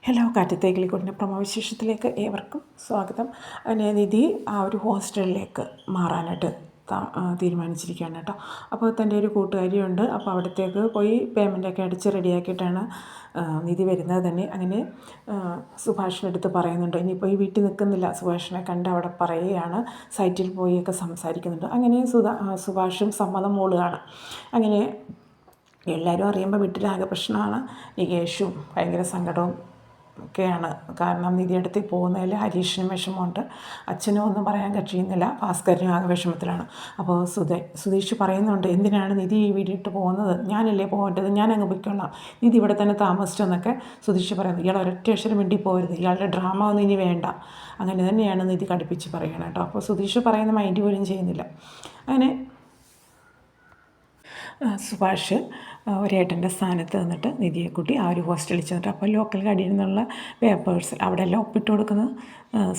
Hello, കാറ്റത്തെ കിളിക്കൂടിൻ്റെ പ്രമോവിശേഷത്തിലേക്ക് ഏവർക്കും സ്വാഗതം. അങ്ങനെ നിധി ആ ഒരു ഹോസ്റ്റലിലേക്ക് മാറാനായിട്ട് തീരുമാനിച്ചിരിക്കുകയാണ് കേട്ടോ. അപ്പോൾ തൻ്റെ ഒരു കൂട്ടുകാരിയുണ്ട്. അപ്പോൾ അവിടത്തേക്ക് പോയി പേയ്മെൻറ്റൊക്കെ അടിച്ച് റെഡിയാക്കിയിട്ടാണ് നിധി വരുന്നത് തന്നെ. അങ്ങനെ സുഭാഷിൻ്റെ അടുത്ത് പറയുന്നുണ്ട്, ഇനിയിപ്പോൾ ഈ വീട്ടിൽ നിൽക്കുന്നില്ല, സുഭാഷിനെ കണ്ട് അവിടെ പറയുകയാണ്, സൈറ്റിൽ പോയൊക്കെ സംസാരിക്കുന്നുണ്ട്. അങ്ങനെ സുഭാഷും സമ്മതം മൂളുകയാണ്. അങ്ങനെ എല്ലാവരും അറിയുമ്പോൾ വീട്ടിലാകെ പ്രശ്നമാണ്. നികേഷും ഭയങ്കര സങ്കടവും ഒക്കെയാണ്. കാരണം നിധി അടുത്ത് പോകുന്നതിൽ ഹരീഷിനും വിഷമമുണ്ട്, അച്ഛനും ഒന്നും പറയാൻ കഴിയുന്നില്ല, ഭാസ്കരനും ആകെ വിഷമത്തിലാണ്. അപ്പോൾ സുധീഷ് പറയുന്നുണ്ട്, എന്തിനാണ് നിധി ഈ വീടിട്ട് പോകുന്നത്, ഞാനല്ലേ പോകേണ്ടത്, ഞാൻ അങ്ങ് പൊയ്ക്കൊള്ളാം, നിധി ഇവിടെ തന്നെ താമസിച്ചെന്നൊക്കെ സുധീഷ് പറയുന്നു. ഇയാൾ ഒരൊറ്റ അക്ഷരം വേണ്ടി പോകരുത്, ഇയാളുടെ ഡ്രാമ ഒന്നും ഇനി വേണ്ട, അങ്ങനെ തന്നെയാണ് നിധി കടുപ്പിച്ച് പറയണം കേട്ടോ. അപ്പോൾ സുധീഷ് പറയുന്ന മൈൻഡ് പോലും ചെയ്യുന്നില്ല. അങ്ങനെ സുഭാഷ് ഒരേട്ടൻ്റെ സ്ഥാനത്ത് നിന്നിട്ട് നിധിയെ കൂട്ടി ആ ഒരു ഹോസ്റ്റലിൽ ചെന്നിട്ട്, അപ്പോൾ ലോക്കൽ കടയിൽ നിന്നുള്ള പേപ്പേഴ്സ് അവിടെ എല്ലാം ഒപ്പിട്ട് കൊടുക്കുന്നത്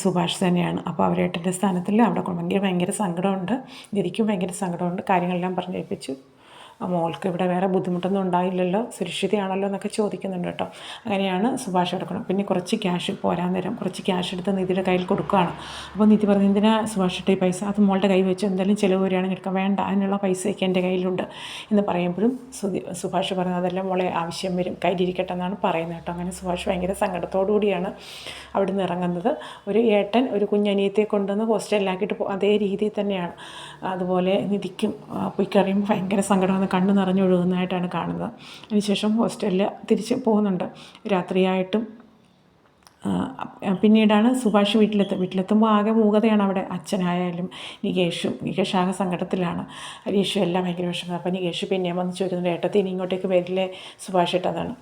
സുഭാഷ് തന്നെയാണ്. അപ്പോൾ അവരേട്ടൻ്റെ സ്ഥാനത്തിൽ അവിടെ ഭയങ്കര സങ്കടമുണ്ട്, നിധിക്കും ഭയങ്കര സങ്കടമുണ്ട്. കാര്യങ്ങളെല്ലാം പറഞ്ഞേൽപ്പിച്ചു. മോൾക്ക് ഇവിടെ വേറെ ബുദ്ധിമുട്ടൊന്നും ഉണ്ടായില്ലല്ലോ, സുരക്ഷിതയാണല്ലോ എന്നൊക്കെ ചോദിക്കുന്നുണ്ട് കേട്ടോ. അങ്ങനെയാണ് സുഭാഷ് എടുക്കണം. പിന്നെ കുറച്ച് ക്യാഷ് പോരാൻ നേരം കുറച്ച് ക്യാഷ് എടുത്ത് നിധിയുടെ കയ്യിൽ കൊടുക്കുകയാണ്. അപ്പോൾ നിധി പറഞ്ഞു, എന്തിനാ സുഭാഷ് ഇട്ട ഈ പൈസ, അത് മോളുടെ കൈ വെച്ച് എന്തെങ്കിലും ചിലവ് വരികയാണെങ്കിൽ എടുക്കാം, വേണ്ട, അതിനുള്ള പൈസയൊക്കെ എൻ്റെ കയ്യിലുണ്ട് എന്ന് പറയുമ്പോഴും സുഭാഷ് പറഞ്ഞു, അതെല്ലാം മോളെ ആവശ്യം വരും, കയ്യിലിരിക്കട്ടെ എന്നാണ് പറയുന്നത് കേട്ടോ. അങ്ങനെ സുഭാഷ് ഭയങ്കര സങ്കടത്തോടു കൂടിയാണ് അവിടെ നിന്ന് ഇറങ്ങുന്നത്. ഒരു ഏട്ടൻ ഒരു കുഞ്ഞനിയത്തെ കൊണ്ടുവന്ന് ഹോസ്റ്റലിലാക്കിയിട്ട് അതേ രീതിയിൽ തന്നെയാണ്. അതുപോലെ നിധിക്കും പോയി കഴിയുമ്പോൾ ഭയങ്കര സങ്കടമാണ്, കണ്ണ് നിറഞ്ഞൊഴുകുന്നതായിട്ടാണ് കാണുന്നത്. അതിനുശേഷം ഹോസ്റ്റലിൽ തിരിച്ച് പോകുന്നുണ്ട്. രാത്രിയായിട്ടും പിന്നീടാണ് സുഭാഷ് വീട്ടിലെത്തുമ്പോൾ ആകെ മൂകതയാണ് അവിടെ. അച്ഛനായാലും നികേഷ് ആകെ സങ്കടത്തിലാണ്, ഹരീഷും എല്ലാം ഭയങ്കര വിഷമം. അപ്പോൾ നികേഷ് പിന്നെയും വന്ന് ചോദിക്കുന്നുണ്ട്, ഏട്ടത്തി ഇനി ഇങ്ങോട്ടേക്ക് വരില്ലേ സുഭാഷ് ഇട്ടതാണ്.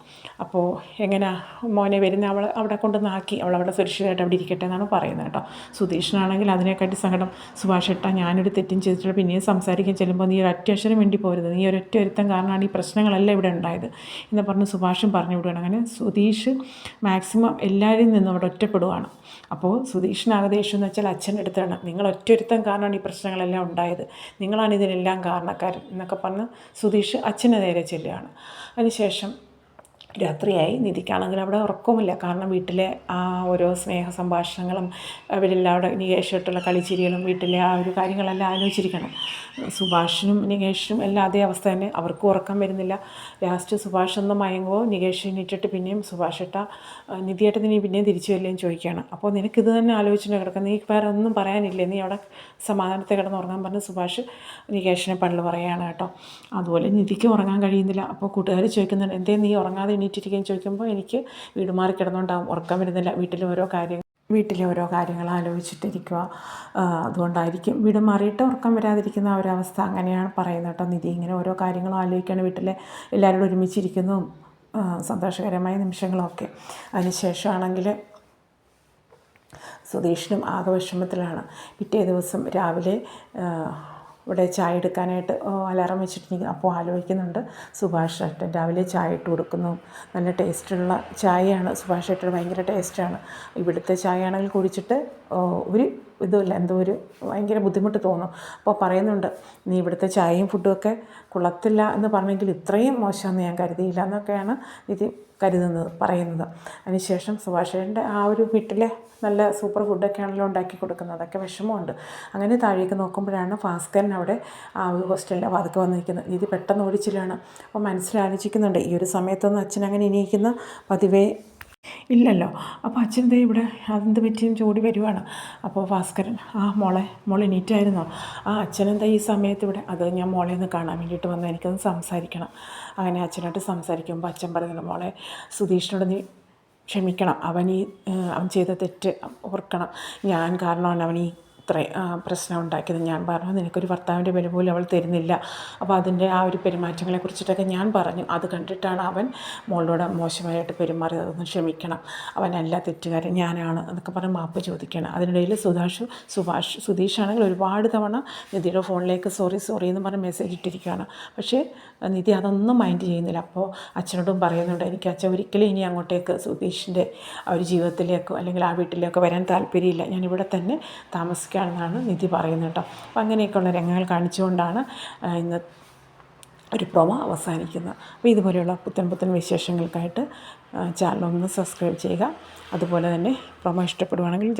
അപ്പോൾ എങ്ങനെയാ മോനെ വരുന്ന, അവിടെ കൊണ്ടുവന്നാക്കി, അവളവിടെ സുരക്ഷിതമായിട്ട് അവിടെ ഇരിക്കട്ടെ എന്നാണ് പറയുന്നത് കേട്ടോ. സുധീഷിനാണെങ്കിൽ അതിനെക്കാട്ടി സങ്കടം, സുഭാഷ് ഇട്ട ഞാനൊരു തെറ്റും ചെയ്തിട്ടുള്ള, പിന്നെയും സംസാരിക്കാൻ ചെല്ലുമ്പോൾ നീ ഒരൊറ്റ അക്ഷരം വേണ്ടി പോരുത്, നീ ഒരൊറ്റ ഒരുത്തം കാരണമാണ് ഈ പ്രശ്നങ്ങളെല്ലാം ഇവിടെ ഉണ്ടായത് എന്ന് പറഞ്ഞ് സുഭാഷും പറഞ്ഞു വിടുകയാണ്. അങ്ങനെ സുധീഷ് മാക്സിമം എല്ലാവരും നിന്ന് അവിടെ ഒറ്റപ്പെടുവാണ്. അപ്പോൾ സുധീഷിനാകെ ദേഷ്യം എന്ന് വെച്ചാൽ അച്ഛൻ്റെ അടുത്താണ്, നിങ്ങൾ ഒറ്റൊരുത്തം കാരണമാണ് ഈ പ്രശ്നങ്ങളെല്ലാം ഉണ്ടായത്, നിങ്ങളാണ് ഇതിനെല്ലാം കാരണക്കാരൻ എന്നൊക്കെ പറഞ്ഞ് സുധീഷ് അച്ഛന് നേരെ ചെല്ലുകയാണ്. അതിനുശേഷം രാത്രിയായി. നിധിക്കാണെങ്കിൽ അവിടെ ഉറക്കവുമില്ല, കാരണം വീട്ടിലെ ആ ഓരോ സ്നേഹ സംഭാഷണങ്ങളും അവരെല്ലാം അവിടെ നികേഷായിട്ടുള്ള കളിച്ചിരികളും വീട്ടിലെ ആ ഒരു കാര്യങ്ങളെല്ലാം ആലോചിച്ചിരിക്കണം. സുഭാഷിനും നികേഷിനും എല്ലാം അതേ അവസ്ഥ തന്നെ, അവർക്കും ഉറക്കം വരുന്നില്ല. ലാസ്റ്റ് സുഭാഷ് ഒന്ന് മയങ്ങുമ്പോൾ നികേഷ് എണീറ്റിട്ട് പിന്നെയും സുഭാഷ് ഇട്ട നിധിയായിട്ട് നീ പിന്നെയും തിരിച്ചു വരില്ലേന്ന് ചോദിക്കുകയാണ്. അപ്പോൾ നിനക്കിത് തന്നെ ആലോചിച്ചിട്ട് കിടക്കാം, നീ വേറെ ഒന്നും പറയാനില്ലേ, നീ അവിടെ സമാധാനത്തെ കിടന്നുറങ്ങാൻ പറഞ്ഞ് സുഭാഷ് നികേഷിനെ പള്ളു പറയുകയാണ് കേട്ടോ. അതുപോലെ നിധിക്ക് ഉറങ്ങാൻ കഴിയുന്നില്ല. അപ്പോൾ കൂട്ടുകാർ ചോദിക്കുന്നുണ്ട്, എന്തേ നീ ഉറങ്ങാതെ എണീറ്റിരിക്കുകയും ചോദിക്കുമ്പോൾ, എനിക്ക് വീട് മാറി കിടന്നുകൊണ്ടാവും ഉറക്കം വരുന്നില്ല, വീട്ടിലെ ഓരോ കാര്യങ്ങൾ ആലോചിച്ചിട്ടിരിക്കുക, അതുകൊണ്ടായിരിക്കും വീട് മാറിയിട്ട് ഉറക്കം വരാതിരിക്കുന്ന ആ ഒരവസ്ഥ, അങ്ങനെയാണ് പറയുന്നത് കേട്ടോ. നിധി ഇങ്ങനെ ഓരോ കാര്യങ്ങളും ആലോചിക്കുകയാണ്, വീട്ടിലെ എല്ലാവരോടും ഒരുമിച്ചിരിക്കുന്നതും സന്തോഷകരമായ നിമിഷങ്ങളൊക്കെ. അതിനുശേഷമാണെങ്കിൽ സുധീഷിനും ആകെ വിഷമത്തിലാണ്. പിറ്റേ ദിവസം രാവിലെ ഇവിടെ ചായ എടുക്കാനായിട്ട് അലാറം വെച്ചിട്ടിരിക്കുന്നു. അപ്പോൾ ആലോചിക്കുന്നുണ്ട്, സുഭാഷ് ഏട്ടൻ രാവിലെ ചായ ഇട്ട് കൊടുക്കുന്നു, നല്ല ടേസ്റ്റുള്ള ചായയാണ്, സുഭാഷ് ഏട്ടന് ഭയങ്കര ടേസ്റ്റാണ്. ഇവിടുത്തെ ചായ ആണെങ്കിൽ കുടിച്ചിട്ട് ഒരു ഇതുമില്ല, എന്തോ ഒരു ഭയങ്കര ബുദ്ധിമുട്ട് തോന്നും. അപ്പോൾ പറയുന്നുണ്ട്, നീ ഇവിടുത്തെ ചായയും ഫുഡുമൊക്കെ കൊള്ളത്തില്ല എന്ന് പറഞ്ഞെങ്കിൽ ഇത്രയും മോശമെന്ന് ഞാൻ കരുതിയില്ല എന്നൊക്കെയാണ് ഇത് പറയുന്നത്. അതിനുശേഷം സുഭാഷേട്ടൻ്റെ ആ ഒരു വീട്ടിലെ നല്ല സൂപ്പർ ഫുഡൊക്കെ ആണല്ലോ ഉണ്ടാക്കി കൊടുക്കുന്നത്, അതൊക്കെ വിഷമമുണ്ട്. അങ്ങനെ താഴേക്ക് നോക്കുമ്പോഴാണ് ഭാസ്കരൻ അവിടെ ആ ഒരു ഹോസ്റ്റലിൻ്റെ വാതിൽക്ക് വന്നിരിക്കുന്നത്. നിധി പെട്ടെന്ന് ഓടിച്ചില്ലാണ്. അപ്പോൾ മനസ്സിലാലോചിക്കുന്നുണ്ട്, ഈ ഒരു സമയത്തൊന്നും അച്ഛൻ അങ്ങനെ എണീക്കുന്ന പതിവേ ഇല്ലല്ലോ. അപ്പോൾ അച്ഛൻ ദേ ഇവിടെ അതെന്ത് പറ്റിയും ചോടി വരുവാണ്. അപ്പോൾ ഭാസ്കരൻ, മോൾ എണീറ്റായിരുന്നോ, അച്ഛനെന്താ ഈ സമയത്ത് ഇവിടെ, അത് ഞാൻ മോളെ ഒന്ന് കാണാൻ വേണ്ടിയിട്ട് വന്നു, എനിക്കൊന്ന് സംസാരിക്കണം. അങ്ങനെ അച്ഛനായിട്ട് സംസാരിക്കുമ്പോൾ അച്ഛൻ പറയുന്നുണ്ട്, മോളെ സുധീഷിനോട് നീ ക്ഷമിക്കണം, അവൻ ചെയ്ത തെറ്റ് ഓർക്കണം, ഞാൻ കാരണമാണ് അവൻ ഇത്രയും പ്രശ്നം ഉണ്ടാക്കിയത്. ഞാൻ പറഞ്ഞു, നിനക്കൊരു ഭർത്താവിൻ്റെ വില പോലും അവൾ തരുന്നില്ല. അപ്പോൾ അതിൻ്റെ ആ ഒരു പെരുമാറ്റങ്ങളെ കുറിച്ചിട്ടൊക്കെ ഞാൻ പറഞ്ഞു, അത് കണ്ടിട്ടാണ് അവൻ മോളോട് മോശമായിട്ട് പെരുമാറിയത്, അതൊന്ന് ക്ഷമിക്കണം, അവനല്ല തെറ്റുകാരൻ, ഞാനാണ് എന്നൊക്കെ പറഞ്ഞ് മാപ്പ് ചോദിക്കുകയാണ്. അതിനിടയിൽ സുധീഷാണെങ്കിൽ ഒരുപാട് തവണ നിധിയുടെ ഫോണിലേക്ക് സോറി എന്ന് പറഞ്ഞ് മെസ്സേജ് ഇട്ടിരിക്കുകയാണ്. പക്ഷേ നിധി അതൊന്നും മൈൻഡ് ചെയ്യുന്നില്ല. അപ്പോൾ അച്ഛനോടും പറയുന്നുണ്ട്, എനിക്ക് അച്ഛൻ ഒരിക്കലും ഇനി അങ്ങോട്ടേക്ക് സുധീഷിൻ്റെ ആ ഒരു ജീവിതത്തിലേക്കോ അല്ലെങ്കിൽ ആ വീട്ടിലേക്കോ വരാൻ താല്പര്യമില്ല, ഞാനിവിടെ തന്നെ താമസിക്കുകയാണെന്നാണ് നിധി പറയുന്നത് കേട്ടോ. അപ്പോൾ അങ്ങനെയൊക്കെയുള്ള രംഗങ്ങൾ കാണിച്ചുകൊണ്ടാണ് ഇന്ന് ഒരു പ്രൊമോ അവസാനിക്കുന്നത്. അപ്പോൾ ഇതുപോലെയുള്ള പുത്തൻ പുത്തൻ വിശേഷങ്ങൾക്കായിട്ട് ചാനൽ ഒന്ന് സബ്സ്ക്രൈബ് ചെയ്യുക. അതുപോലെ തന്നെ പ്രൊമോ ഇഷ്ടപ്പെടുവാണെങ്കിൽ